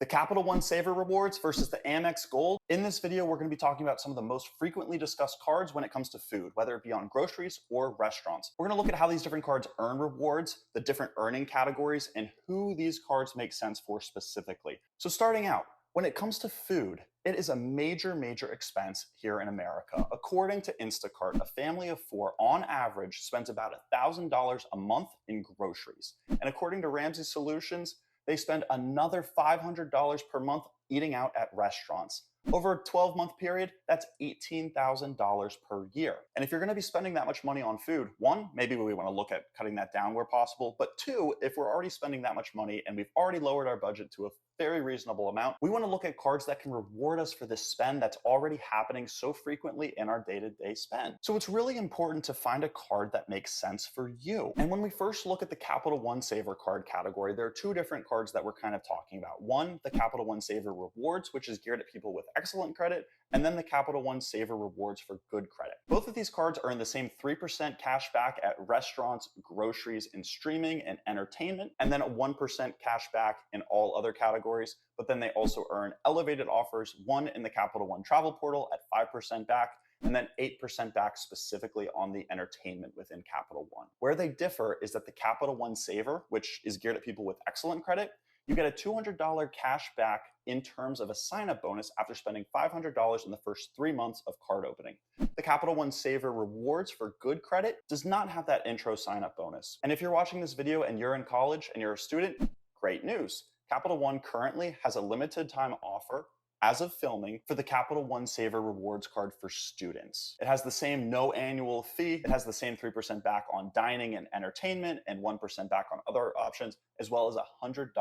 The Capital One Savor rewards versus the Amex Gold. In this video, we're going to be talking about some of the most frequently discussed cards when it comes to food, whether it be on groceries or restaurants. We're going to look at how these different cards earn rewards, the different earning categories, and who these cards make sense for specifically. So starting out, when it comes to food, it is a major expense here in America. According to Instacart, a family of four on average spends about $1,000 a month in groceries. And according to Ramsey Solutions, they spend another $500 per month eating out at restaurants. Over a 12-month period, that's $18,000 per year. And if you're going to be spending that much money on food, one, maybe we want to look at cutting that down where possible. But two, if we're already spending that much money and we've already lowered our budget to a very reasonable amount, we want to look at cards that can reward us for this spend that's already happening so frequently in our day-to-day spend. So it's really important to find a card that makes sense for you. And when we first look at the Capital One Savor card category, there are two different cards that we're kind of talking about. One, the Capital One Savor Rewards, which is geared at people with excellent credit, and then the Capital One Savor Rewards for good credit. Both of these cards earn the same 3% cash back at restaurants, groceries, and streaming and entertainment, and then a 1% cash back in all other categories. But then they also earn elevated offers, one in the Capital One Travel Portal at 5% back, and then 8% back specifically on the entertainment within Capital One. Where they differ is that the Capital One Savor, which is geared at people with excellent credit, you get a $200 cash back in terms of a sign-up bonus after spending $500 in the first 3 months of card opening. The Capital One Savor Rewards for good credit does not have that intro sign-up bonus. And if you're watching this video and you're in college and you're a student, great news. Capital One currently has a limited time offer as of filming for the Capital One Savor Rewards card for students. It has the same no annual fee. It has the same 3% back on dining and entertainment and 1% back on other options, as well as a $100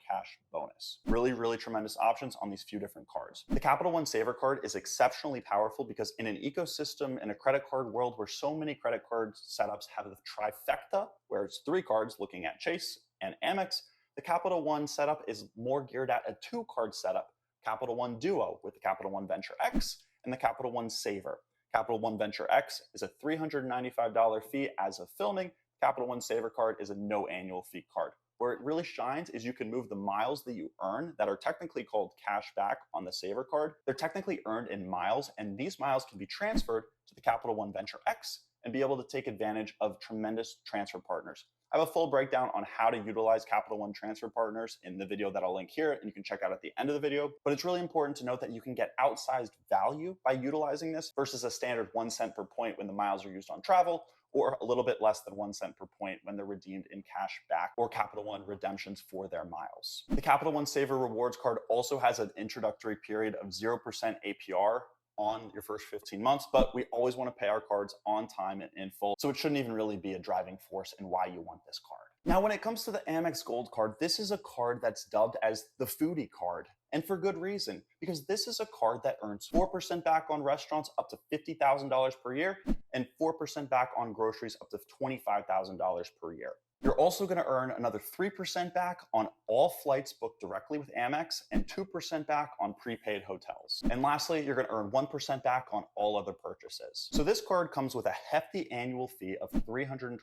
cash bonus. Really tremendous options on these few different cards. The Capital One Savor card is exceptionally powerful because in an ecosystem in a credit card world where so many credit card setups have the trifecta, where it's 3 cards looking at Chase and Amex, the Capital One setup is more geared at a 2-card setup. Capital One Duo with the Capital One Venture X and the Capital One Savor. Capital One Venture X is a $395 fee as of filming. Capital One Savor card is a no annual fee card. Where it really shines is you can move the miles that you earn that are technically called cash back on the Savor card. They're technically earned in miles, and these miles can be transferred to the Capital One Venture X and be able to take advantage of tremendous transfer partners. I have a full breakdown on how to utilize Capital One transfer partners in the video that I'll link here, and you can check out at the end of the video. But it's really important to note that you can get outsized value by utilizing this versus a standard 1 cent per point when the miles are used on travel, or a little bit less than 1 cent per point when they're redeemed in cash back or Capital One redemptions for their miles. The Capital One Savor Rewards card also has an introductory period of 0% APR on your first 15 months, but we always want to pay our cards on time and in full, so it shouldn't even really be a driving force in why you want this card. Now, when it comes to the Amex Gold card, this is a card that's dubbed as the foodie card, and for good reason, because this is a card that earns 4% back on restaurants up to $50,000 per year and 4% back on groceries up to $25,000 per year. You're also going to earn another 3% back on all flights booked directly with Amex and 2% back on prepaid hotels. And lastly, you're going to earn 1% back on all other purchases. So this card comes with a hefty annual fee of $325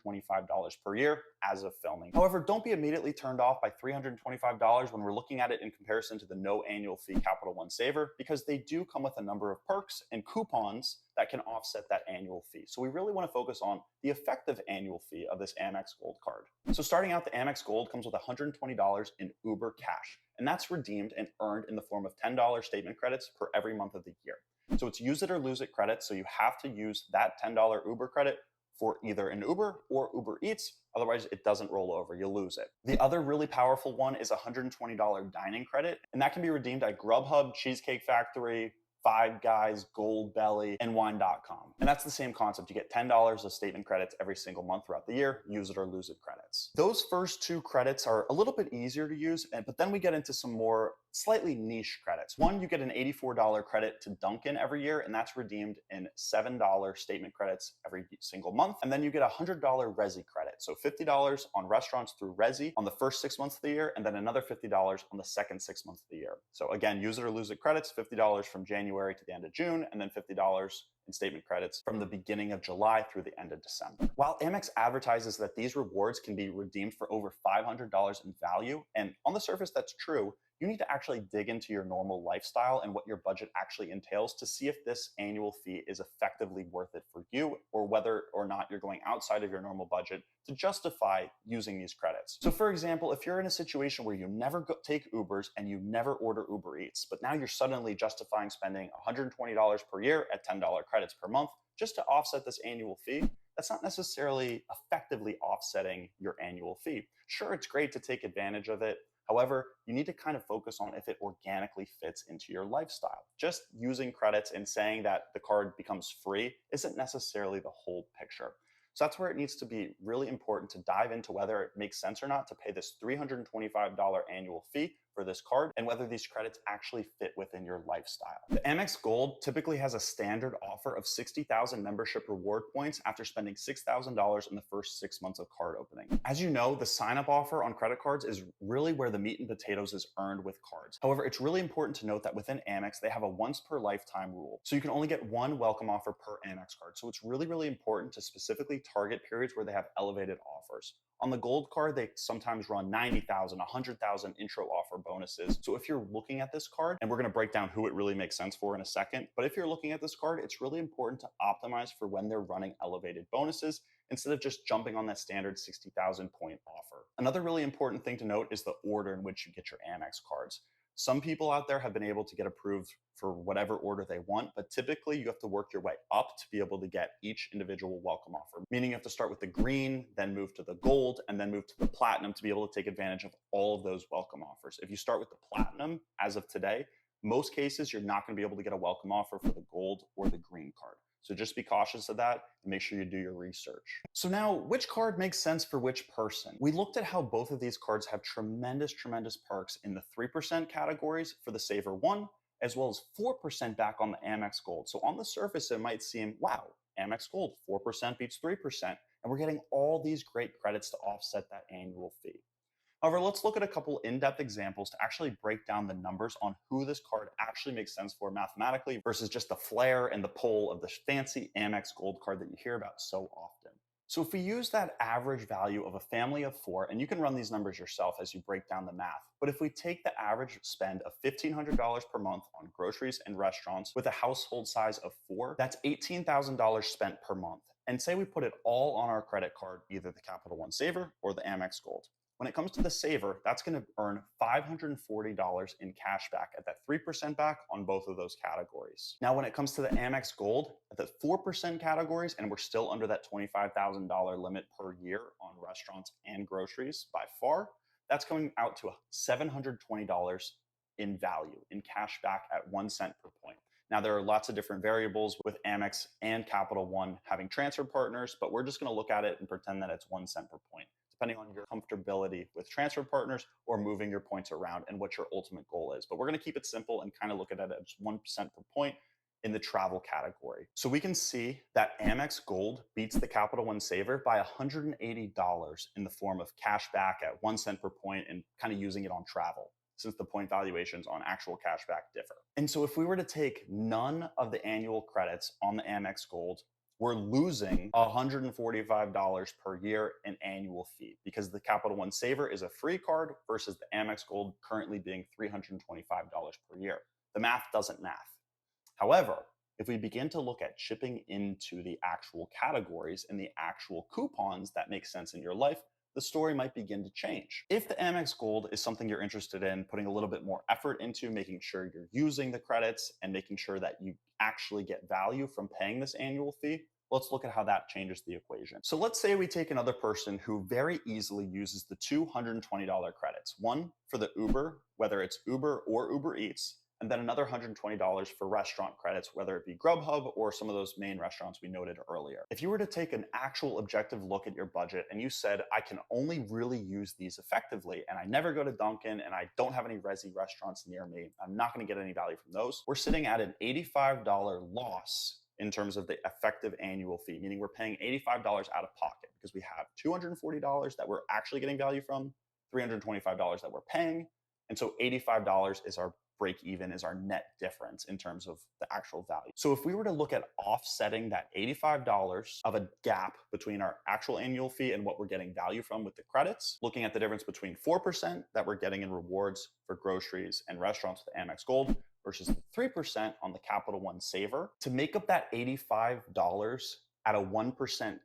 per year as of filming. However, don't be immediately turned off by $325 when we're looking at it in comparison to the no annual fee Capital One Savor, because they do come with a number of perks and coupons that can offset that annual fee. So we really want to focus on the effective annual fee of this Amex Gold card. So starting out, the Amex Gold comes with $120 in Uber cash, and that's redeemed and earned in the form of $10 statement credits for every month of the year. So it's use it or lose it credit, so you have to use that $10 Uber credit for either an Uber or Uber Eats, otherwise it doesn't roll over, you lose it. The other really powerful one is $120 dining credit, and that can be redeemed at Grubhub, Cheesecake Factory, Five Guys, Goldbelly, and Wine.com. And that's the same concept. You get $10 of statement credits every single month throughout the year, use it or lose it credits. Those first 2 credits are a little bit easier to use, but then we get into some more slightly niche credits. One, you get an $84 credit to Dunkin' every year, and that's redeemed in $7 statement credits every single month. And then you get a $100 Resi credit. So $50 on restaurants through Resi on the first 6 months of the year, and then another $50 on the second 6 months of the year. So again, use it or lose it credits, $50 from January to the end of June, and then $50 in statement credits from the beginning of July through the end of December. While Amex advertises that these rewards can be redeemed for over $500 in value, and on the surface that's true, you need to actually dig into your normal lifestyle and what your budget actually entails to see if this annual fee is effectively worth it for you, or whether or not you're going outside of your normal budget to justify using these credits. So for example, if you're in a situation where you never take Ubers and you never order Uber Eats, but now you're suddenly justifying spending $120 per year at $10 credits per month just to offset this annual fee, that's not necessarily effectively offsetting your annual fee. Sure, it's great to take advantage of it. However, you need to kind of focus on if it organically fits into your lifestyle. Just using credits and saying that the card becomes free isn't necessarily the whole picture. So that's where it needs to be really important to dive into whether it makes sense or not to pay this $325 annual fee for this card and whether these credits actually fit within your lifestyle. The Amex Gold typically has a standard offer of 60,000 membership reward points after spending $6,000 in the first 6 months of card opening. As you know, the sign-up offer on credit cards is really where the meat and potatoes is earned with cards. However, it's really important to note that within Amex, they have a once per lifetime rule. So you can only get one welcome offer per Amex card. So it's really important to specifically target periods where they have elevated offers. On the Gold card, they sometimes run 90,000, 100,000 intro offer bonuses. So if you're looking at this card, and we're going to break down who it really makes sense for in a second, but if you're looking at this card, it's really important to optimize for when they're running elevated bonuses instead of just jumping on that standard 60,000 point offer. Another really important thing to note is the order in which you get your Amex cards. Some people out there have been able to get approved for whatever order they want, but typically you have to work your way up to be able to get each individual welcome offer, meaning you have to start with the green, then move to the gold, and then move to the platinum to be able to take advantage of all of those welcome offers. If you start with the platinum, as of today, most cases you're not going to be able to get a welcome offer for the gold or the green card. So just be cautious of that and make sure you do your research. So now, which card makes sense for which person? We looked at how both of these cards have tremendous perks in the 3% categories for the Savor 1, as well as 4% back on the Amex Gold. So on the surface, it might seem, wow, Amex Gold, 4% beats 3%, and we're getting all these great credits to offset that annual fee. However, let's look at a couple in-depth examples to actually break down the numbers on who this card actually makes sense for mathematically versus just the flair and the pull of the fancy Amex Gold card that you hear about so often. So if we use that average value of a family of 4, and you can run these numbers yourself as you break down the math, but if we take the average spend of $1,500 per month on groceries and restaurants with a household size of 4, that's $18,000 spent per month. And say we put it all on our credit card, either the Capital One Savor or the Amex Gold. When it comes to the Savor, that's going to earn $540 in cash back at that 3% back on both of those categories. Now, when it comes to the Amex Gold, at the 4% categories, and we're still under that $25,000 limit per year on restaurants and groceries by far, that's coming out to $720 in value in cash back at 1 cent per point. Now, there are lots of different variables with Amex and Capital One having transfer partners, but we're just going to look at it and pretend that it's 1 cent per point, depending on your comfortability with transfer partners or moving your points around and what your ultimate goal is. But we're going to keep it simple and kind of look at it as 1% per point in the travel category. So we can see that Amex Gold beats the Capital One Savor by $180 in the form of cash back at 1 cent per point and kind of using it on travel, since the point valuations on actual cash back differ. And so if we were to take none of the annual credits on the Amex Gold, we're losing $145 per year in annual fee because the Capital One Savor is a free card versus the Amex Gold currently being $325 per year. The math doesn't math. However, if we begin to look at chipping into the actual categories and the actual coupons that make sense in your life, the story might begin to change. If the Amex Gold is something you're interested in putting a little bit more effort into, making sure you're using the credits and making sure that you actually get value from paying this annual fee, let's look at how that changes the equation. So let's say we take another person who very easily uses the $220 credits, one for the Uber, whether it's Uber or Uber Eats, and then another $120 for restaurant credits, whether it be Grubhub or some of those main restaurants we noted earlier. If you were to take an actual objective look at your budget and you said, I can only really use these effectively, and I never go to Dunkin' and I don't have any resi restaurants near me, I'm not going to get any value from those, we're sitting at an $85 loss in terms of the effective annual fee, meaning we're paying $85 out of pocket because we have $240 that we're actually getting value from, $325 that we're paying, And so $85 is our break even, is our net difference in terms of the actual value. So if we were to look at offsetting that $85 of a gap between our actual annual fee and what we're getting value from with the credits, looking at the difference between 4% that we're getting in rewards for groceries and restaurants with Amex Gold versus the 3% on the Capital One Savor, to make up that $85 at a 1%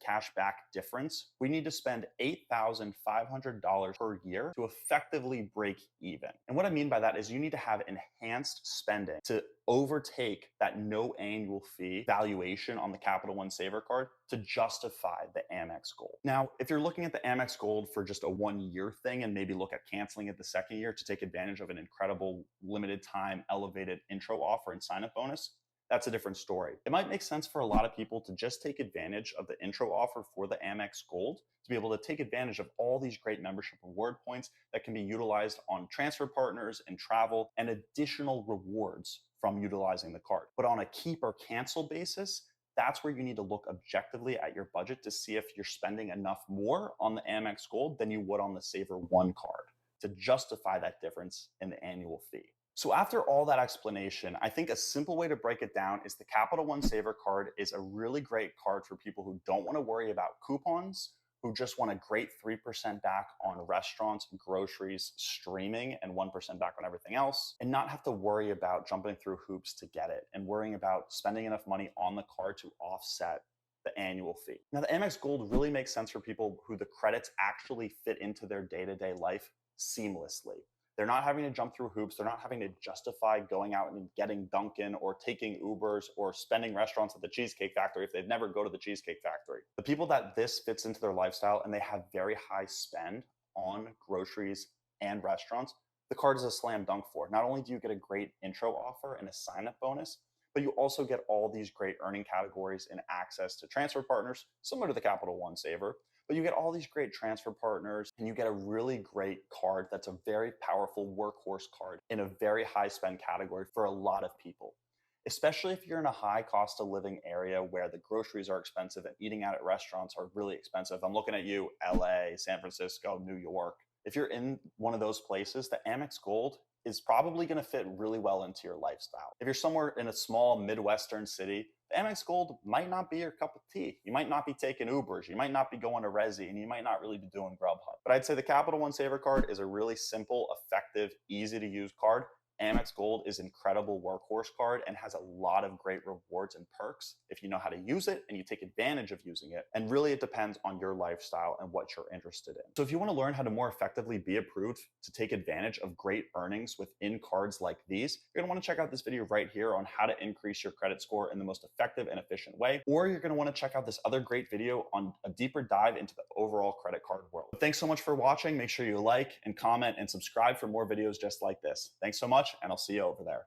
cashback difference, we need to spend $8,500 per year to effectively break even. And what I mean by that is you need to have enhanced spending to overtake that no annual fee valuation on the Capital One Savor card to justify the Amex Gold. Now, if you're looking at the Amex Gold for just a 1-year thing and maybe look at canceling it the second year to take advantage of an incredible limited time elevated intro offer and sign up bonus, that's a different story. It might make sense for a lot of people to just take advantage of the intro offer for the Amex Gold to be able to take advantage of all these great membership reward points that can be utilized on transfer partners and travel and additional rewards from utilizing the card. But on a keep or cancel basis, that's where you need to look objectively at your budget to see if you're spending enough more on the Amex Gold than you would on the Savor One card to justify that difference in the annual fee. So after all that explanation, I think a simple way to break it down is the Capital One Savor card is a really great card for people who don't want to worry about coupons, who just want a great 3% back on restaurants, groceries, streaming, and 1% back on everything else, and not have to worry about jumping through hoops to get it and worrying about spending enough money on the card to offset the annual fee. Now, the Amex Gold really makes sense for people who the credits actually fit into their day-to-day life seamlessly. They're not having to jump through hoops. They're not having to justify going out and getting Dunkin' or taking Ubers or spending restaurants at the Cheesecake Factory if they've never go to the Cheesecake Factory. The people that this fits into their lifestyle and they have very high spend on groceries and restaurants, the card is a slam dunk for. Not only do you get a great intro offer and a sign-up bonus, but you also get all these great earning categories and access to transfer partners, similar to the Capital One Savor. But you get all these great transfer partners and you get a really great card that's a very powerful workhorse card in a very high spend category for a lot of people, especially if you're in a high cost of living area where the groceries are expensive and eating out at restaurants are really expensive. I'm looking at you, LA, San Francisco, New York. If you're in one of those places, the Amex Gold is probably going to fit really well into your lifestyle. If you're somewhere in a small Midwestern city, the Amex Gold might not be your cup of tea. You might not be taking Ubers. You might not be going to Resi, and you might not really be doing Grubhub. But I'd say the Capital One Savor card is a really simple, effective, easy to use card. Amex Gold is an incredible workhorse card and has a lot of great rewards and perks if you know how to use it and you take advantage of using it. And really it depends on your lifestyle and what you're interested in. So if you want to learn how to more effectively be approved to take advantage of great earnings within cards like these, you're going to want to check out this video right here on how to increase your credit score in the most effective and efficient way. Or you're going to want to check out this other great video on a deeper dive into the overall credit card world. But thanks so much for watching. Make sure you like and comment and subscribe for more videos just like this. Thanks so much, and I'll see you over there.